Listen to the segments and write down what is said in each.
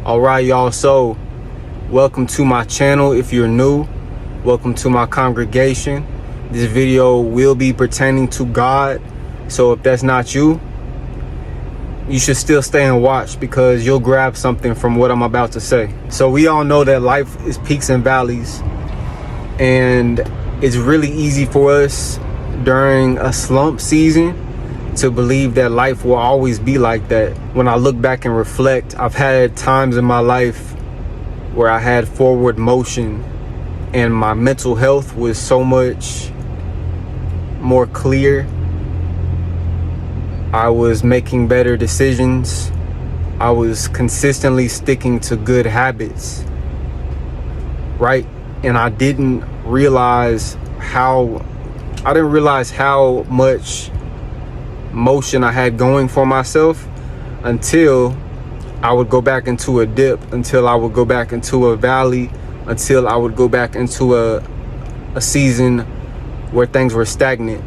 All right, y'all, so welcome to my channel. If you're new, welcome to my congregation. This video will be pertaining to God, so if that's not you, you should still stay and watch, because you'll grab something from what I'm about to say. So we all know that life is peaks and valleys, and it's really easy for us during a slump season to believe that life will always be like that. When I look back and reflect, I've had times in my life where I had forward motion and my mental health was so much more clear. I was making better decisions. I was consistently sticking to good habits, right? And I didn't realize how much motion I had going for myself until I would go back into a dip, until I would go back into a valley, until I would go back into a season where things were stagnant.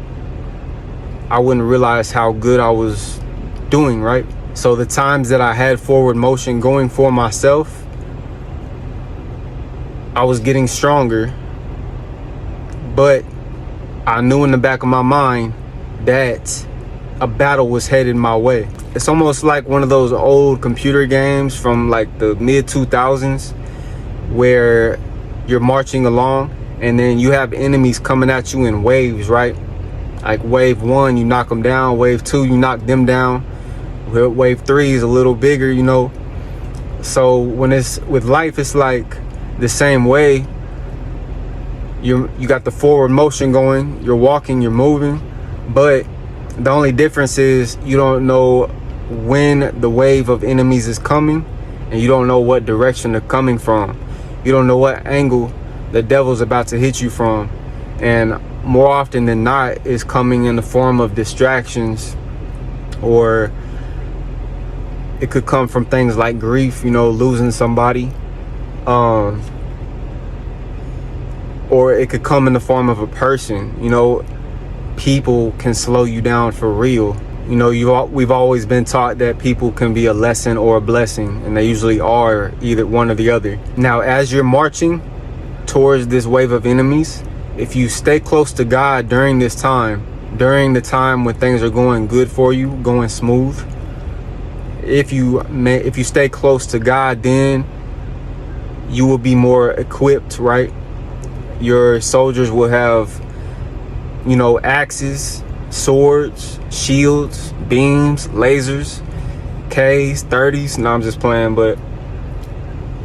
I wouldn't realize how good I was doing, right? So the times that I had forward motion going for myself, I was getting stronger, but I knew in the back of my mind that a battle was headed my way. It's almost like one of those old computer games from like the mid 2000s where you're marching along and then you have enemies coming at you in waves, right? Like wave 1, you knock them down. Wave 2, you knock them down. Wave 3 is a little bigger, you know. So when it's with life, it's like the same way. You got the forward motion going, you're walking, you're moving, but the only difference is you don't know when the wave of enemies is coming, and you don't know what direction they're coming from. You don't know what angle the devil's about to hit you from. And more often than not, it's coming in the form of distractions, or it could come from things like grief, you know, losing somebody. Or it could come in the form of a person, you know. People can slow you down for real. You know, we've always been taught that people can be a lesson or a blessing, and they usually are either one or the other. Now, as you're marching towards this wave of enemies, if you stay close to God during this time, during the time when things are going good for you, going smooth, if you stay close to God, then you will be more equipped, right? Your soldiers will have, you know, axes, swords, shields, beams, lasers, Ks, 30s. No, I'm just playing, but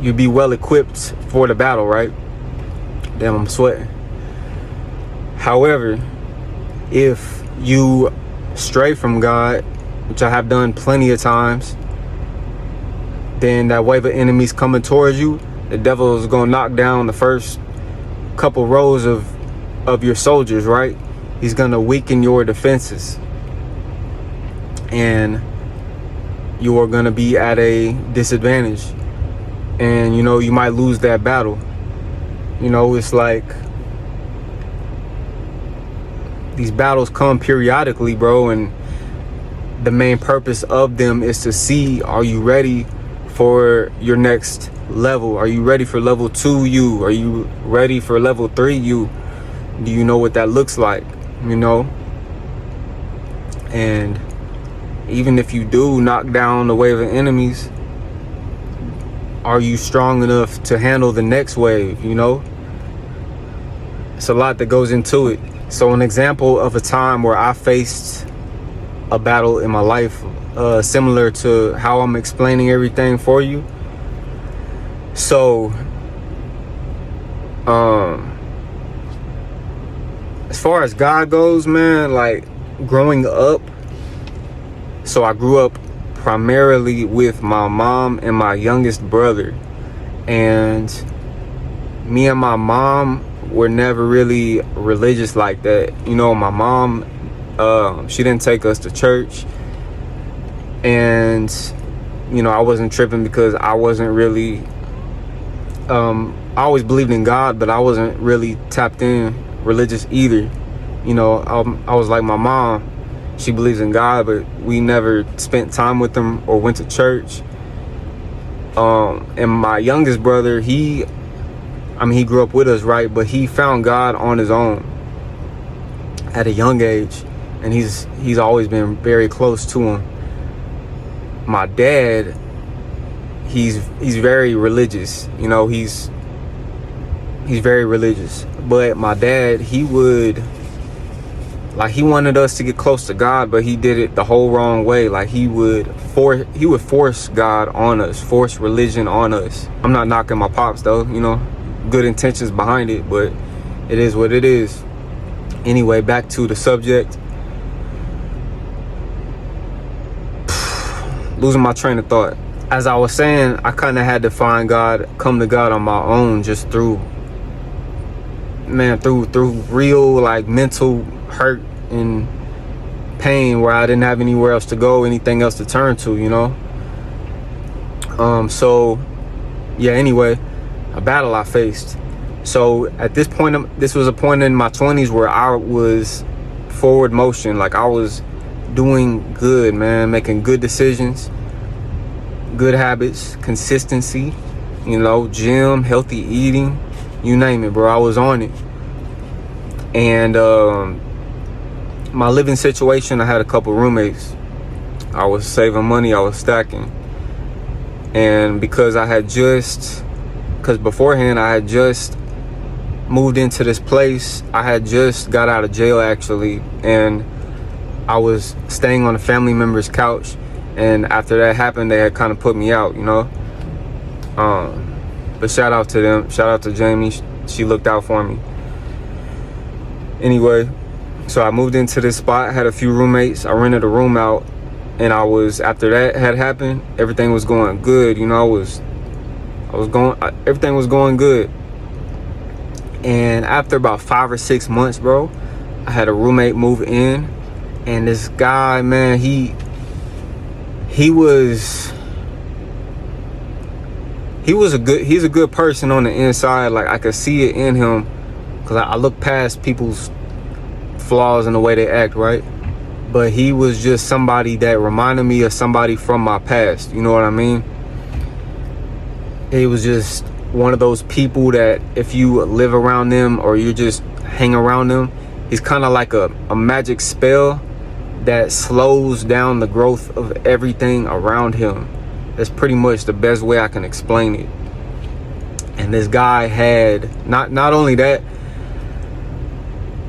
you'll be well equipped for the battle, right? Damn, I'm sweating. However, if you stray from God, which I have done plenty of times, then that wave of enemies coming towards you, the devil is going to knock down the first couple rows of your soldiers, right? He's going to weaken your defenses, and you are going to be at a disadvantage, and you know, you might lose that battle. You know, it's like these battles come periodically, bro, and the main purpose of them is to see, are you ready for your next level? Are you ready for level 2 you? Are you ready for level 3 you? Do you know what that looks like? You know? And even if you do knock down the wave of enemies, are you strong enough to handle the next wave? You know, it's a lot that goes into it. So an example of a time where I faced a battle in my life, similar to how I'm explaining everything for you. So as far as God goes, man, like growing up, so I grew up primarily with my mom and my youngest brother, and me and my mom were never really religious like that. You know, my mom, she didn't take us to church, and you know, I wasn't tripping because I wasn't really I always believed in God, but I wasn't really tapped in religious either. You know, I was like my mom. She believes in God, but we never spent time with them or went to church. And my youngest brother, he grew up with us, right? But he found God on his own at a young age, and he's always been very close to him. My dad, he's very religious, you know, he's very religious. But my dad, he wanted us to get close to God, but he did it the whole wrong way. Like he would force God on us, force religion on us. I'm not knocking my pops though, you know, good intentions behind it, but it is what it is. Anyway, back to the subject. Losing my train of thought. As I was saying, I kind of had to come to God on my own, just through real like mental hurt and pain, where I didn't have anywhere else to go, anything else to turn to, you know. So yeah, anyway, a battle I faced. So at this point, this was a point in my 20s where I was forward motion. Like I was doing good, man, making good decisions, good habits, consistency, you know, gym, healthy eating, you name it, bro. I was on it. And my living situation, I had a couple roommates. I was saving money, I was stacking. And because beforehand I had just moved into this place, I had just got out of jail actually, and I was staying on a family member's couch. And after that happened, they had kind of put me out, you know. But shout out to them. Shout out to Jamie. She looked out for me. Anyway, so I moved into this spot, had a few roommates. I rented a room out, and after that had happened, everything was going good, you know. Everything was going good. And after about 5 or 6 months, bro, I had a roommate move in, and this guy, man, he's a good person on the inside. Like I could see it in him, because I look past people's flaws in the way they act, right? But he was just somebody that reminded me of somebody from my past, you know what I mean? He was just one of those people that if you live around them or you just hang around them, he's kind of like a magic spell that slows down the growth of everything around him. That's pretty much the best way I can explain it. And this guy had not only that,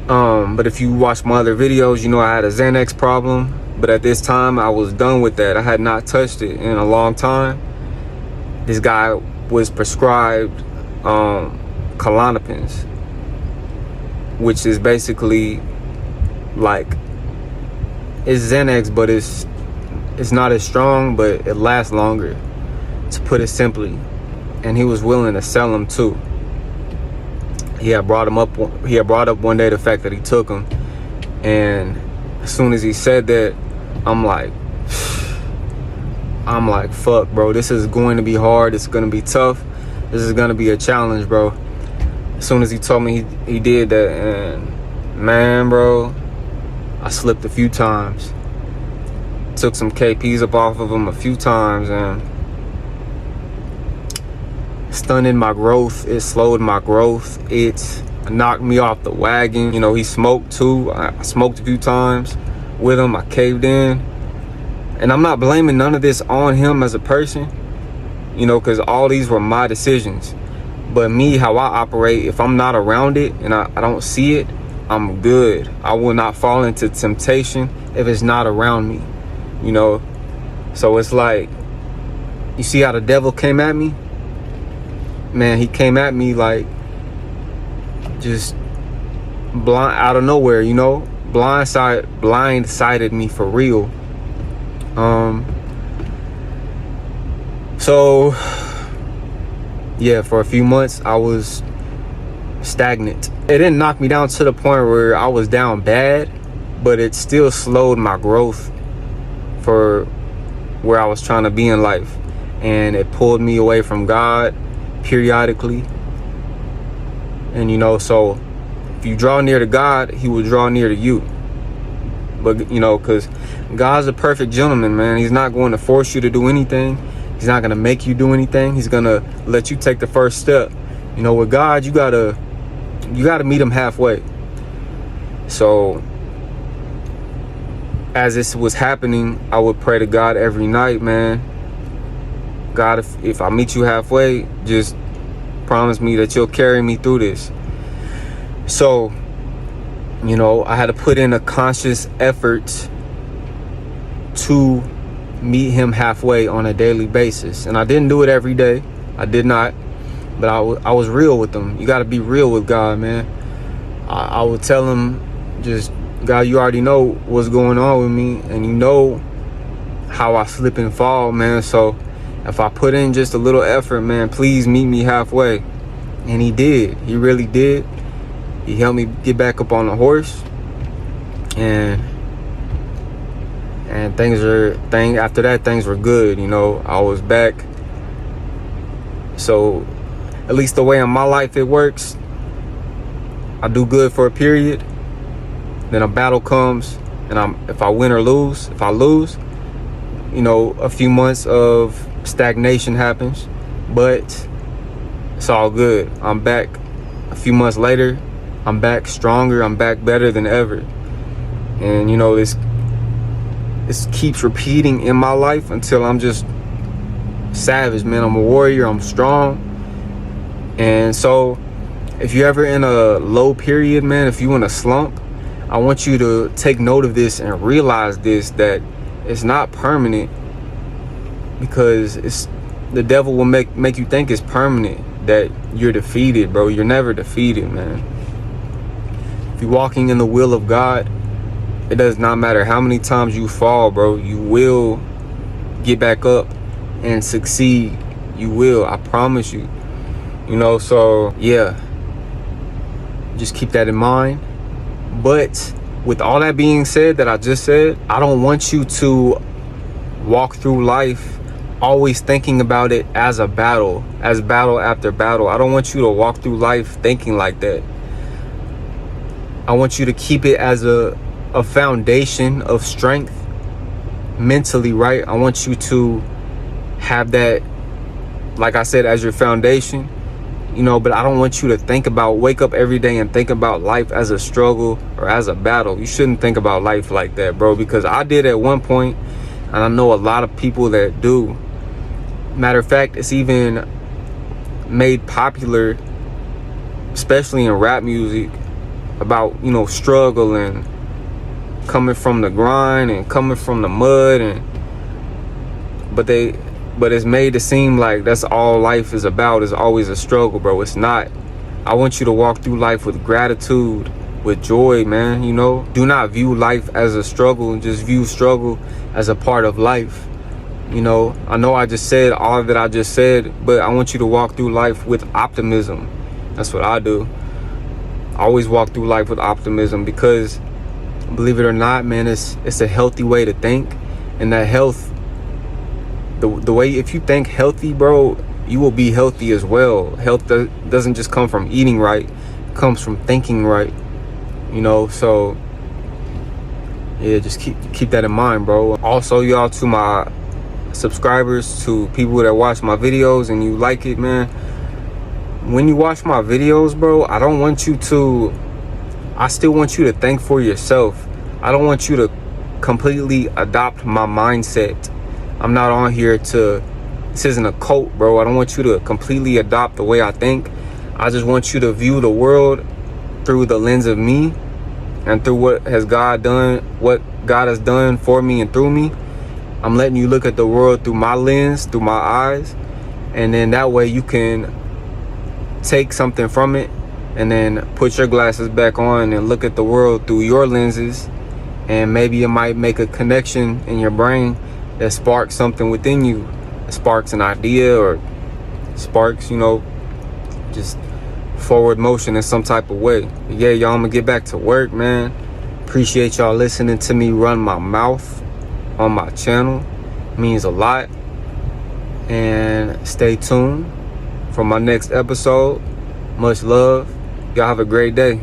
but if you watch my other videos, you know I had a Xanax problem. But at this time, I was done with that. I had not touched it in a long time. This guy was prescribed Klonopins, which is basically like, it's Xanax, but it's not as strong, but it lasts longer, to put it simply. And he was willing to sell them too. He had brought up one day the fact that he took them, and as soon as he said that, I'm like, fuck, bro, this is going to be hard. It's going to be tough. This is going to be a challenge, bro. As soon as he told me he did that, and man, bro, I slipped a few times. Took some KPs up off of him a few times, and stunted my growth. It slowed my growth. It knocked me off the wagon. You know, he smoked too. I smoked a few times with him. I caved in. And I'm not blaming none of this on him as a person, you know, because all these were my decisions. But me, how I operate, if I'm not around it and I don't see it, I'm good. I will not fall into temptation if it's not around me, you know. So it's like, you see how the devil came at me? Man, he came at me like just blind out of nowhere, you know. Blindsided me for real. So yeah, for a few months I was stagnant. It didn't knock me down to the point where I was down bad, but it still slowed my growth for where I was trying to be in life. And it pulled me away from God periodically. And you know, so if you draw near to God, he will draw near to you. But you know, because God's a perfect gentleman, man. He's not going to force you to do anything. He's not gonna make you do anything. He's gonna let you take the first step. You know, with God, you gotta meet him halfway. So as this was happening, I would pray to God every night, man. God, if I meet you halfway, just promise me that you'll carry me through this. So, you know, I had to put in a conscious effort to meet him halfway on a daily basis. And I didn't do it every day. I did not. But I was real with him. You got to be real with God, man. I would tell him, just, God, you already know what's going on with me. And you know how I slip and fall, man. So if I put in just a little effort, man, please meet me halfway. And he did. He really did. He helped me get back up on the horse. And after that, things were good. You know, I was back. So at least the way in my life it works, I do good for a period, then a battle comes, and if I win or lose, if I lose, you know, a few months of stagnation happens, but it's all good. I'm back a few months later. I'm back stronger. I'm back better than ever. And you know, this keeps repeating in my life until I'm just savage, man. I'm a warrior. I'm strong. And so if you're ever in a low period, man, if you're in a slump, I want you to take note of this and realize this, that it's not permanent, because the devil will make you think it's permanent, that you're defeated, bro. You're never defeated, man. If you're walking in the will of God, it does not matter how many times you fall, bro. You will get back up and succeed. You will, I promise you. You know, so yeah, just keep that in mind. But with all that being said that I just said, I don't want you to walk through life always thinking about it as a battle, as battle after battle. I don't want you to walk through life thinking like that. I want you to keep it as a foundation of strength mentally, right? I want you to have that, like I said, as your foundation. You know, but I don't want you to wake up every day and think about life as a struggle or as a battle. You shouldn't think about life like that, bro, because I did at one point, and I know a lot of people that do. Matter of fact, it's even made popular, especially in rap music, about, you know, struggle and coming from the grind and coming from the mud, but it's made to seem like that's all life is about, is always a struggle, bro. It's not. I want you to walk through life with gratitude, with joy, man. You know, do not view life as a struggle, and just view struggle as a part of life. You know I just said all that I just said, but I want you to walk through life with optimism. That's what I do. I always walk through life with optimism, because believe it or not, man, it's a healthy way to think. And that health, the way, if you think healthy, bro, you will be healthy as well. Health doesn't just come from eating right, it comes from thinking right. You know, so yeah, just keep that in mind, bro. Also, y'all, to my subscribers, to people that watch my videos and you like it, man, when you watch my videos, bro, I still want you to think for yourself. I don't want you to completely adopt my mindset. I'm not on here this isn't a cult, bro. I don't want you to completely adopt the way I think. I just want you to view the world through the lens of me, and through what God has done for me and through me. I'm letting you look at the world through my lens, through my eyes, and then that way you can take something from it and then put your glasses back on and look at the world through your lenses, and maybe it might make a connection in your brain that sparks something within you. It sparks an idea, or sparks, you know, just forward motion in some type of way. But yeah, y'all, I'm gonna get back to work, man. Appreciate y'all listening to me run my mouth on my channel. It means a lot. And stay tuned for my next episode. Much love. Y'all have a great day.